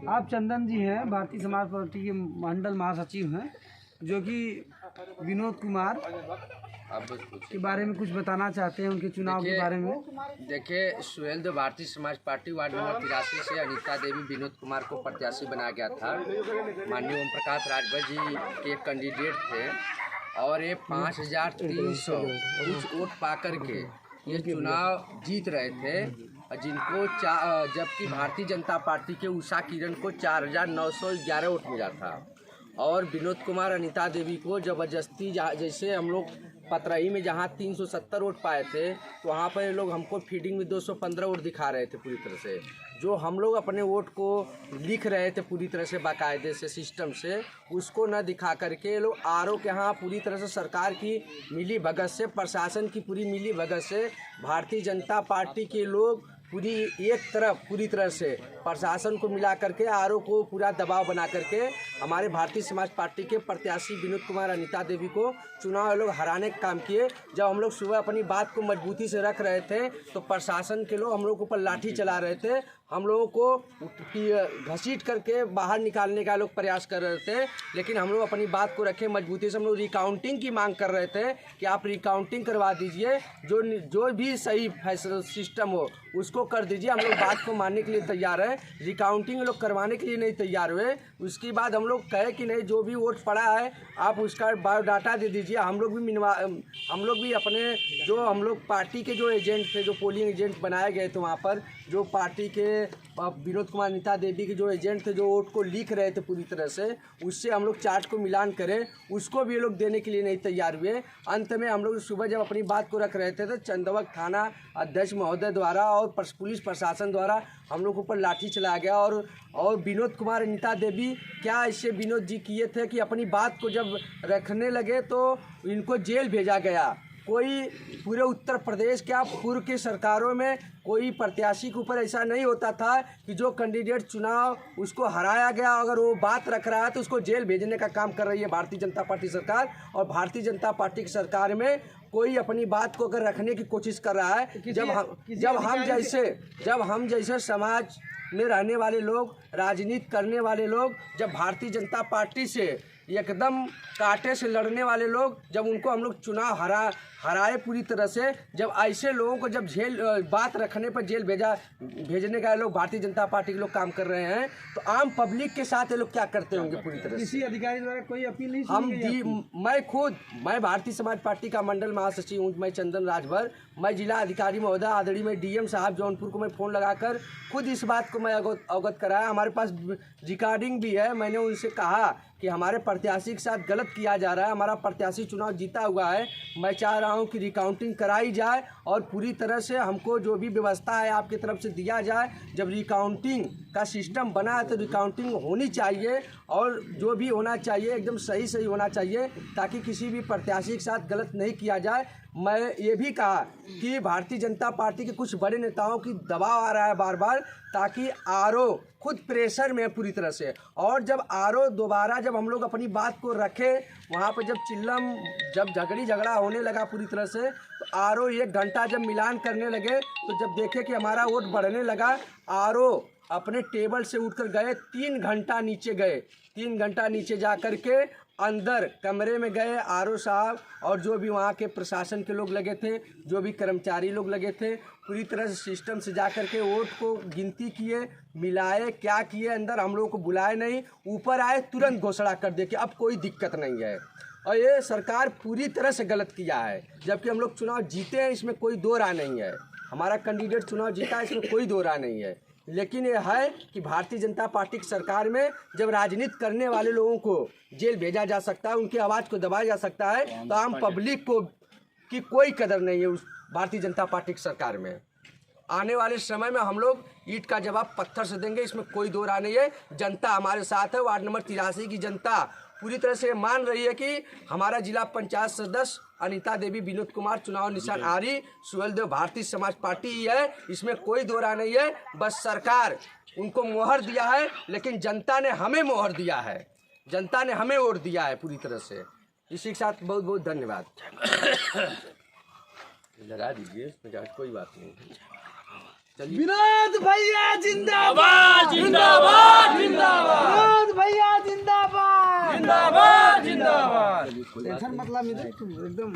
आप चंदन जी हैं, भारतीय समाज पार्टी के मंडल महासचिव हैं, जो कि विनोद कुमार के बारे में कुछ बताना चाहते हैं, उनके चुनाव के बारे में। देखिए, Suhel Dev Bharatiya Samaj party ward number 83 से अनीता देवी विनोद कुमार को प्रत्याशी बनाया गया था। माननीय ओम प्रकाश राजभर जी के कैंडिडेट थे और ये 5300 कुछ वोट पा करके ये चुनाव जीत रहे थे, जिनको जबकि भारतीय जनता पार्टी के उषा किरण को 4911 वोट मिला था और विनोद कुमार अनीता देवी को जबरदस्ती, जैसे हम लोग पतरही में जहां 370 वोट पाए थे तो वहां पर ये लोग हमको फीडिंग में 215 वोट दिखा रहे थे पूरी तरह से। जो हम लोग अपने वोट को लिख रहे थे पूरी तरह से बाकायदे से सिस्टम से, उसको न दिखा करके ये लोग आरओ के यहाँ पूरी तरह से सरकार की मिली भगत से, प्रशासन की पूरी मिली भगत से भारतीय जनता पार्टी के लोग पूरी एक तरफ पूरी तरह से प्रशासन को मिला करके आरओ को पूरा दबाव बना करके हमारे भारतीय समाज पार्टी के प्रत्याशी विनोद कुमार अनीता देवी को चुनाव लोग हराने का काम किए। जब हम लोग सुबह अपनी बात को मजबूती से रख रहे थे तो प्रशासन के लोग हम लोग ऊपर लाठी चला रहे थे, हम लोगों को घसीट करके बाहर निकालने का लोग प्रयास कर रहे थे। लेकिन हम लोग अपनी बात को रखे मजबूती से, हम लोग रिकाउंटिंग की मांग कर रहे थे कि आप रिकाउंटिंग करवा दीजिए, जो भी सही फैसला सिस्टम हो उसको कर दीजिए। हम लोग बात को मानने के लिए तैयार हैं, रिकाउंटिंग लोग करवाने के लिए नहीं तैयार हुए। उसके बाद हम लोग कहे कि नहीं, जो भी वोट पड़ा है आप उसका बायोडाटा दे दीजिए। हम लोग भी अपने जो हम लोग पार्टी के जो एजेंट थे, जो पोलिंग एजेंट बनाए गए थे वहाँ पर, जो पार्टी के विनोद कुमार अनीता देवी के जो एजेंट थे, जो वोट को लिख रहे थे पूरी तरह से, उससे हम लोग चार्ट को मिलान करें, उसको भी ये लोग देने के लिए नहीं तैयार हुए। अंत में हम लोग सुबह जब अपनी बात को रख रहे थे तो चंदवक थाना अध्यक्ष महोदय द्वारा और पुलिस प्रशासन द्वारा हम लोग ऊपर लाठी चलाया गया। और विनोद कुमार अनीता देवी क्या इससे विनोद जी किए थे कि अपनी बात को जब रखने लगे तो इनको जेल भेजा गया। कोई पूरे उत्तर प्रदेश क्या पूर्व की सरकारों में कोई प्रत्याशी के ऊपर ऐसा नहीं होता था कि जो कैंडिडेट चुनाव उसको हराया गया, अगर वो बात रख रहा है तो उसको जेल भेजने का काम कर रही है भारतीय जनता पार्टी सरकार। और भारतीय जनता पार्टी की सरकार में कोई अपनी बात को अगर रखने की कोशिश कर रहा है, जब हम जैसे समाज में रहने वाले लोग, राजनीति करने वाले लोग, जब भारतीय जनता पार्टी से एकदम कांटे से लड़ने वाले लोग, जब उनको हम लोग चुनाव हराए पूरी तरह से, जब ऐसे लोगों को जब बात रखने पर जेल भेजने का लोग भारतीय जनता पार्टी के लोग काम कर रहे हैं, तो आम पब्लिक के साथ ये लोग क्या करते होंगे पूरी तरह से। किसी अधिकारी द्वारा कोई अपील नहीं मैं भारतीय समाज पार्टी का मंडल महासचिव हूँ, मैं चंदन राजभर। मैं जिला अधिकारी महोदय आदरणीय मैं डीएम साहब जौनपुर को मैं फ़ोन लगाकर खुद इस बात को मैं अवगत कराया। हमारे पास रिकॉर्डिंग भी है। मैंने उनसे कहा कि हमारे प्रत्याशी के साथ गलत किया जा रहा है, हमारा प्रत्याशी चुनाव जीता हुआ है, मैं चाह रहा हूं कि रिकाउंटिंग कराई जाए और पूरी तरह से हमको जो भी व्यवस्था है आपकी तरफ से दिया जाए। जब रिकाउंटिंग का सिस्टम बना है तो रिकाउंटिंग होनी चाहिए और जो भी होना चाहिए एकदम सही होना चाहिए, ताकि किसी भी प्रत्याशी के साथ गलत नहीं किया जाए। मैं ये भी कहा कि भारतीय जनता पार्टी के कुछ बड़े नेताओं की दबाव आ रहा है बार बार, ताकि आरओ खुद प्रेशर में पूरी तरह से, और जब आरओ दोबारा जब हम लोग अपनी बात को रखे वहाँ पर जब झगड़ा होने लगा पूरी तरह से, तो आरओ 1 घंटा जब मिलान करने लगे तो जब देखे कि हमारा वोट बढ़ने लगा, आरओ अपने टेबल से उठकर गए, 3 घंटा नीचे गए। 3 घंटा नीचे जा कर के अंदर कमरे में गए, आरओ साहब और जो भी वहाँ के प्रशासन के लोग लगे थे, जो भी कर्मचारी लोग लगे थे, पूरी तरह से सिस्टम से जा कर के वोट को गिनती किए, मिलाए, क्या किए, अंदर हम लोगों को बुलाए नहीं, ऊपर आए तुरंत घोषणा कर दे कि अब कोई दिक्कत नहीं है। और ये सरकार पूरी तरह से गलत किया है, जबकि हम लोग चुनाव जीते हैं, इसमें कोई दो राय नहीं है। हमारा कैंडिडेट चुनाव जीता है, इसमें कोई दो राय नहीं है। लेकिन ये है कि भारतीय जनता पार्टी की सरकार में जब राजनीति करने वाले लोगों को जेल भेजा जा सकता है, उनकी आवाज़ को दबाया जा सकता है, तो आम पब्लिक को की कोई कदर नहीं है उस भारतीय जनता पार्टी की सरकार में। आने वाले समय में हम लोग ईंट का जवाब पत्थर से देंगे, इसमें कोई दो राय नहीं है। जनता हमारे साथ है। वार्ड नंबर 83 की जनता पूरी तरह से मान रही है कि हमारा जिला पंचायत सदस्य अनीता देवी विनोद कुमार चुनाव निशान आरी सुहेल देव भारतीय समाज पार्टी ही है, इसमें कोई दो राय नहीं है। बस सरकार उनको मोहर दिया है, लेकिन जनता ने हमें मोहर दिया है, जनता ने हमें वोट दिया है पूरी तरह से। इसी के साथ बहुत बहुत धन्यवाद। लगा दीजिए, कोई बात नहीं। विनोद भैया जिंदाबाद जिंदाबाद जिंदाबाद। जिंदाबाद जिंदाबाद। टेंशन मतलब एकदम